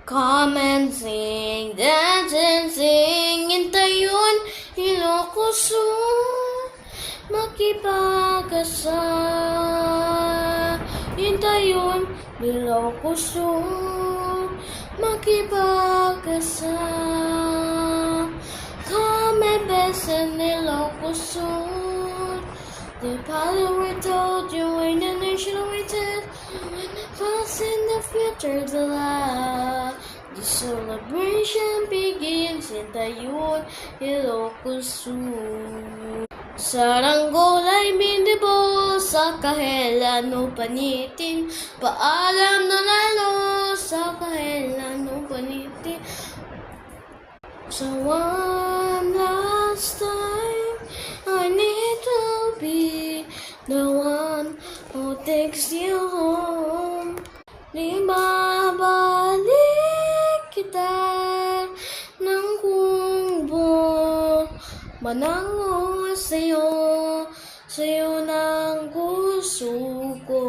Come and sing, dance and sing, Intayon, Ilocos, makipagkasa. Intayon, Ilocos, makipagkasa. Come and listen, Ilocos, the power we told you in the nation waited. Fast in the future, the light. The celebration begins in Tayon, Ilocos. Saranggola ay bindibo sa kahelan o panitin. Paalam na lalo sa kahelan o panitin. So one last time, I need to be the one who takes you home. Di babalik kita ng kung manango sa'yo ng puso ko.